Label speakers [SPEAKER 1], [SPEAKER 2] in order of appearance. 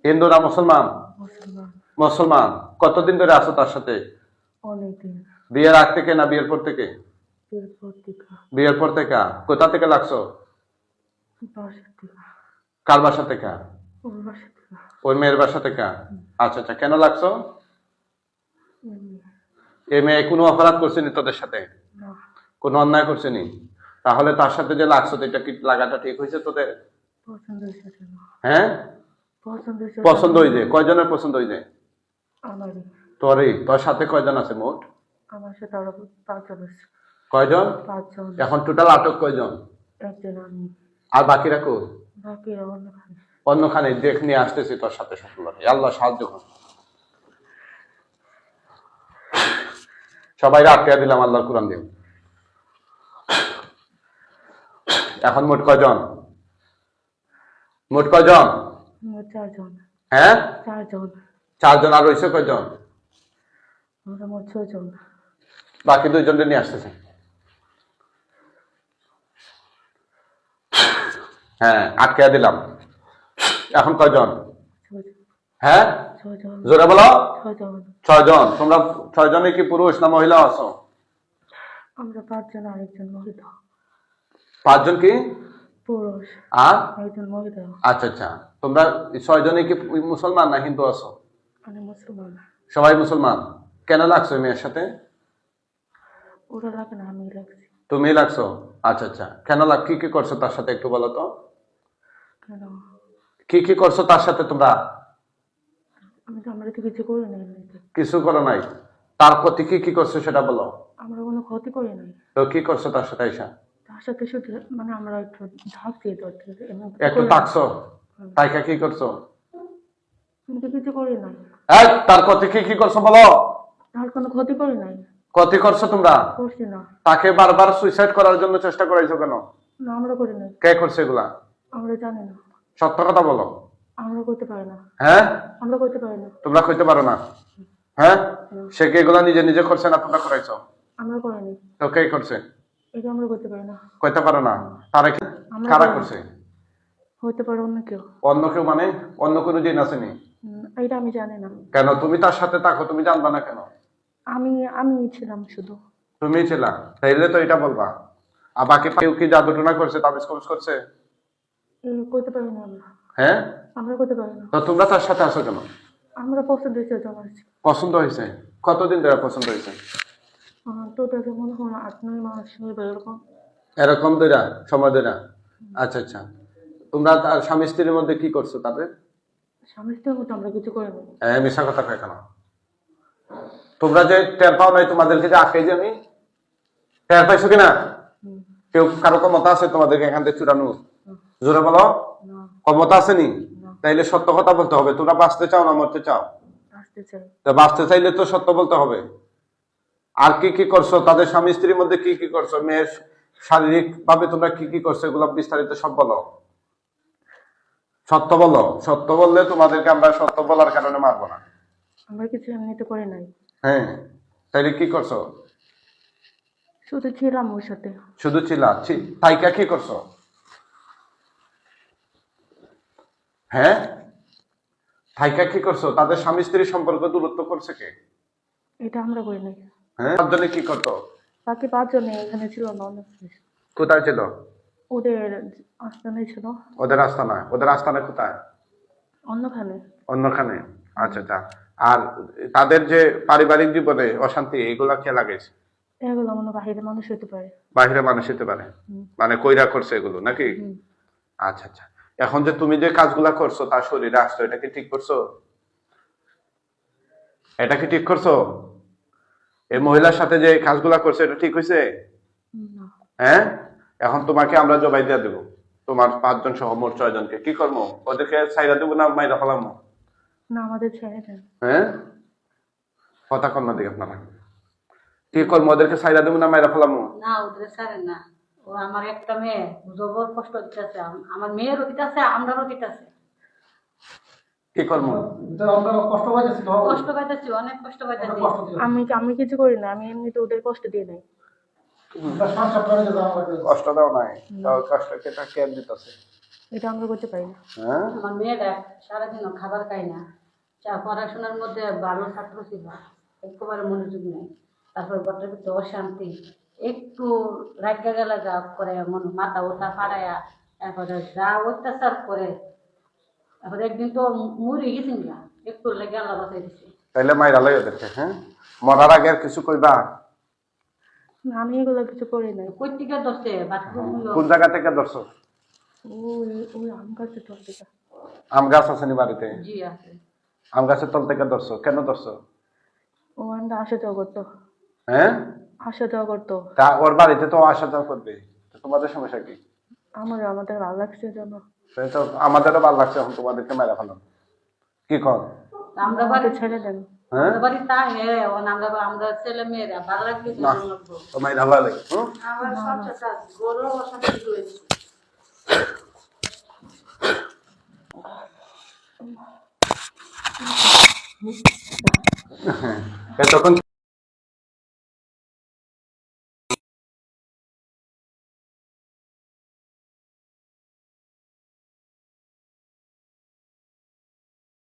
[SPEAKER 1] হিন্দু না মুসলমান?
[SPEAKER 2] মুসলমান।
[SPEAKER 1] মুসলমান। কতদিন ধরে আছো তার সাথে?
[SPEAKER 2] অনেকদিন।
[SPEAKER 1] বিয়ের আগ থেকে না বিয়ের পর থেকে?
[SPEAKER 2] বিয়ের পর থেকে।
[SPEAKER 1] বিয়ের পর থেকে। কোথা থেকে লাগছো?
[SPEAKER 2] বাসা থেকে।
[SPEAKER 1] কার বাসা থেকে?
[SPEAKER 2] ওর বাসা থেকে।
[SPEAKER 1] ওই মেয়ের বাসা থেকে। আচ্ছা আচ্ছা, কেন লাগছো?
[SPEAKER 2] এমনি।
[SPEAKER 1] এই মেয়ে কোনো অপরাধ করছেনি তোদের সাথে?
[SPEAKER 2] না।
[SPEAKER 1] কোনো অন্যায় করছেনি? তাহলে তার সাথে যে লাগছো এটা কি লাগাটা ঠিক হয়েছে তোদের?
[SPEAKER 2] পছন্দের সাথে না।
[SPEAKER 1] হ্যাঁ,
[SPEAKER 2] পছন্দের সাথে।
[SPEAKER 1] পছন্দ হয়েছে। কয়জনের পছন্দ হয়েছে?
[SPEAKER 2] আমারই।
[SPEAKER 1] তোর সাথে কয়জন আছে মোট?
[SPEAKER 2] আমার সাথে আরো 5 জন আছে।
[SPEAKER 1] কয়জন?
[SPEAKER 2] 5 জন।
[SPEAKER 1] এখন টোটাল আটক কয়জন?
[SPEAKER 2] একজন আমি।
[SPEAKER 1] আর বাকিরা কো?
[SPEAKER 2] বাকিরা অন্যখানে।
[SPEAKER 1] অন্যখানে দেখ নিয়ে আসতেছি তোর সাথে সফল। আল্লাহ সাহায্য করুন। সবাই আটকে দিলাম আল্লাহর কোরআন দিয়ে। এখন মোট কয়জন? মোট কয়জন?
[SPEAKER 2] 4 জন।
[SPEAKER 1] হ্যাঁ,
[SPEAKER 2] 4 জন।
[SPEAKER 1] 4 জন। আর রয়েছে কয়জন?
[SPEAKER 2] আমরা মোট 6 জন।
[SPEAKER 1] বাকি 2 জনকে নিয়ে আসতেছে। হ্যাঁ, আটকে দিলাম। এখন কয়জন?
[SPEAKER 2] 6 জন।
[SPEAKER 1] হ্যাঁ,
[SPEAKER 2] 6 জন।
[SPEAKER 1] জোরে বলো।
[SPEAKER 2] 6 জন।
[SPEAKER 1] 6 জন। তোমরা 6 জনে কি পুরুষ না মহিলা আছো?
[SPEAKER 2] আমরা 5 জন, আরেকজন মহিলা।
[SPEAKER 1] 5 জন কি
[SPEAKER 2] পুরুষ,
[SPEAKER 1] আর
[SPEAKER 2] একজন মহিলা।
[SPEAKER 1] আচ্ছা আচ্ছা, তোমরা 6 জনে কি মুসলমান না হিন্দু আছো?
[SPEAKER 2] মানে মুসলমান।
[SPEAKER 1] সবাই মুসলমান। কেন লাগছো মেয়ের সাথে?
[SPEAKER 2] ওরা লাগে না, আমি লাগছি।
[SPEAKER 1] তুমি লাগছো? আচ্ছা আচ্ছা, কেন কি কি করছো তার সাথে একটু বলো তো।
[SPEAKER 2] কেন?
[SPEAKER 1] কি কি করছো তার সাথে তোমরা?
[SPEAKER 2] আমি তো আমরা তো কিছু করি নাই এমনিতে।
[SPEAKER 1] কিছু করো নাই। তার প্রতি কি কি করছো সেটা বলো।
[SPEAKER 2] আমরা কোনো ক্ষতি করি নাই।
[SPEAKER 1] তো কি করছো তার সাথে আইসা?
[SPEAKER 2] তার সাথে শুধু মানে আমরা একটু ঢাকছি ধরতে,
[SPEAKER 1] একটু তাকছো? তাইকা কি করছো?
[SPEAKER 2] আমি তো কিছু করি নাই।
[SPEAKER 1] এই, তার প্রতি কি কি করছো বলো।
[SPEAKER 2] তার কোনো ক্ষতি করি নাই।
[SPEAKER 1] ক্ষতি করছো তোমরা?
[SPEAKER 2] করছি না।
[SPEAKER 1] তাকে বারবার সুইসাইড করার জন্য চেষ্টা করাইছো কেন?
[SPEAKER 2] না, আমরা করি নাই।
[SPEAKER 1] কে করছে এগুলা?
[SPEAKER 2] আমরা জানি না।
[SPEAKER 1] সত্য কথা বলো।
[SPEAKER 2] আমরা করতে পারি না।
[SPEAKER 1] হ্যাঁ,
[SPEAKER 2] আমরা করতে পারি না।
[SPEAKER 1] তোমরা কইতে পারো না? হ্যাঁ, সে কি এগুলা নিজে নিজে করছে না তোমরা করাইছো?
[SPEAKER 2] আমরা করিনি।
[SPEAKER 1] তো কে করছে?
[SPEAKER 2] এটা আমরা করতে পারি না।
[SPEAKER 1] কইতে পারো না? তারা কি কারা করছে?
[SPEAKER 2] হতে পারে অন্য কেউ।
[SPEAKER 1] অন্য কেউ মানে অন্য কোনো জিন আসেনি?
[SPEAKER 2] এটা আমি জানি না।
[SPEAKER 1] কেন তুমি তার সাথে থাকো, তুমি জানবা না কেন?
[SPEAKER 2] আমি ছিলাম শুধু।
[SPEAKER 1] তুমি ছিলা, তাইলে তো এটা বলবা। আর বাকি কেউ কি জাদু টোনা করছে, তাবিজ কবিজ করছে?
[SPEAKER 2] করতে পারি না আমরা।
[SPEAKER 1] হ্যাঁ,
[SPEAKER 2] আমরা করতে পারি না।
[SPEAKER 1] তো তোমরা তার সাথে আছো কেন?
[SPEAKER 2] আমরা পছন্দ হয়েছে জমা আছি।
[SPEAKER 1] পছন্দ হয়েছে? কতদিন ধরে পছন্দ হয়েছে?
[SPEAKER 2] টোটাল মনে হয় 8-9 মাস হবে এরকম।
[SPEAKER 1] এরকম ধরে সময় ধরে? আচ্ছা আচ্ছা, তোমরা তার স্বামী স্ত্রীর মধ্যে কি করছো তাদের?
[SPEAKER 2] স্বামী স্ত্রীর মতো আমরা কিছু করি না।
[SPEAKER 1] মিশা কথা কয় কেন? তোমরা যে টের পাও নাই তোমাদেরকে যে আটকে যে আমি টের পাইছো কিনা? কেউ কারো ক্ষমতা আছে তোমাদেরকে এখান থেকে চুরানো? জোরে বলো। ক্ষমতা আসেনি? তাইলে সত্য কথা বলতে হবে। তোমরা বাঁচতে চাও না মরতে চাও? বাঁচতে চাইলে তো সত্য বলতে হবে। আর কি কি করছো তাদের স্বামী স্ত্রীর মধ্যে, কি কি করছো? মেয়ের শারীরিক ভাবে তোমরা কি কি করছো এগুলো বিস্তারিত সব বলো। সত্য বলো। সত্য বললে তোমাদেরকে আমরা সত্য বলার কারণে মারবো না।
[SPEAKER 2] আমরা কিছু এমনিতে করি নাই।
[SPEAKER 1] হ্যাঁ, তাইলে কি করছো?
[SPEAKER 2] শুধু ছিলাম ওর সাথে।
[SPEAKER 1] শুধু ছিলা? তাইকা কি করছো? হ্যাঁ, থাইকা কি করছো? তাদের স্বামী স্ত্রী সম্পর্ক দূরত্ব করছে কে?
[SPEAKER 2] এটা আমরা করি নাই।
[SPEAKER 1] হ্যাঁ, 5 জনে কি করতো?
[SPEAKER 2] বাকি 5 জনে এখানে ছিল না, অনেক।
[SPEAKER 1] কোথায় ছিল?
[SPEAKER 2] ওদের আস্তানায় ছিল।
[SPEAKER 1] ওদের আস্তানা? ওদের আস্তানা কোথায়?
[SPEAKER 2] অন্যখানে।
[SPEAKER 1] অন্যখানে। আচ্ছা আচ্ছা। আর তাদের যে পারিবারিক জীবনে অশান্তি, এগুলা কে লাগাইছে?
[SPEAKER 2] এগুলো মনে বাইরের মানুষ হতে পারে।
[SPEAKER 1] বাইরের মানুষ হতে পারে? মানে কইরা করছে এগুলো নাকি? আচ্ছা আচ্ছা। এখন যে তুমি যে কাজগুলা করছো তার শরীরে আসছো, এটা কি ঠিক করছো? এটা কি ঠিক করছো? এই মহিলার সাথে যে কাজগুলা করছো এটা ঠিক হয়েছে? হ্যাঁ, এখন তোমাকে আমরা জবাই দিয়ে দেবো। তোমার 5 জন সহ মোট 6 জনকে কি করবো? ওদেরকে ছাইরা দেবো না মাইরা ফেলামো?
[SPEAKER 2] না, আমাদের ছেড়ে দেন।
[SPEAKER 1] হ্যাঁ, কথা কর না দিই আপনারা। কি করবো? ওদেরকে ছাইরা দেবো না মাইরা ফেলামো?
[SPEAKER 3] না, ওদের ছাড়েন না। ও আমার একটা মেয়ে জবর কষ্ট দিতেছে, আমার মেয়েরও দিতেছে, আমরারও দিতেছে।
[SPEAKER 1] কি করবো?
[SPEAKER 3] কষ্ট পাইতেছি, অনেক কষ্ট পাইতেছি।
[SPEAKER 2] আমি কিছু করি না। আমি এমনিতে ওদের কষ্ট দিয়ে নাই।
[SPEAKER 1] কষ্ট দাও নাই? কষ্ট কেটা কে দিতেছে?
[SPEAKER 2] এটা আমরা করতে পারি না।
[SPEAKER 1] হ্যাঁ
[SPEAKER 3] আমার মেয়েটা সারাদিনও খাবার খায় না, পড়াশোনার মধ্যে ভালো ছাত্র ছিল, একেবারে মনোযোগ নেই। তারপর ঘরের ভিতরে অশান্তি, একটু রাখা গেলে যা করে মন মাথা ওঠা ফাড়াইয়া, তারপরে যা অত্যাচার করে। তারপরে একদিন তো মরে গেছেন গা, একটু লেগে আল্লাহ বাঁচাই দিছে।
[SPEAKER 1] তাইলে মাইরা লই ওদেরকে। হ্যাঁ মরার আগে আর কিছু কইবা?
[SPEAKER 2] না, আমি এগুলো কিছু করি নাই।
[SPEAKER 3] কই থেকে ধরছে বাথরুম
[SPEAKER 1] কোন জায়গা থেকে ধরছো?
[SPEAKER 2] ওই ওই আম গাছে তোর দিকে।
[SPEAKER 1] আম গাছ আছে নি বাড়িতে?
[SPEAKER 3] জি আছে।
[SPEAKER 1] আম গাছের তল থেকে ধরছো? কেন ধরছো?
[SPEAKER 2] ও আমরা আসা যাওয়া করতো,
[SPEAKER 1] হ্যাঁ
[SPEAKER 2] আসা যাওয়া করতো।
[SPEAKER 1] তা ওর বাড়িতে তো আসা যাওয়া করবে, তো তোমাদের সমস্যা কি?
[SPEAKER 2] আমাদের ভালো লাগছে জন্য।
[SPEAKER 1] তাই তো আমাদেরও ভালো লাগছে এখন তোমাদেরকে মেরা ফেলাম। কি কর?
[SPEAKER 3] আমরা
[SPEAKER 2] আমাকে
[SPEAKER 3] বাড়ি
[SPEAKER 2] ছেড়ে দেন।
[SPEAKER 1] হ্যাঁ
[SPEAKER 3] আমরা বাড়ি তা আমরা ছেলে মেয়েরা ভালো লাগবে
[SPEAKER 1] না তো মাইরা লই।
[SPEAKER 3] আমার সবটা কাজ গরু অশান্তি হয়েছে।
[SPEAKER 1] তখন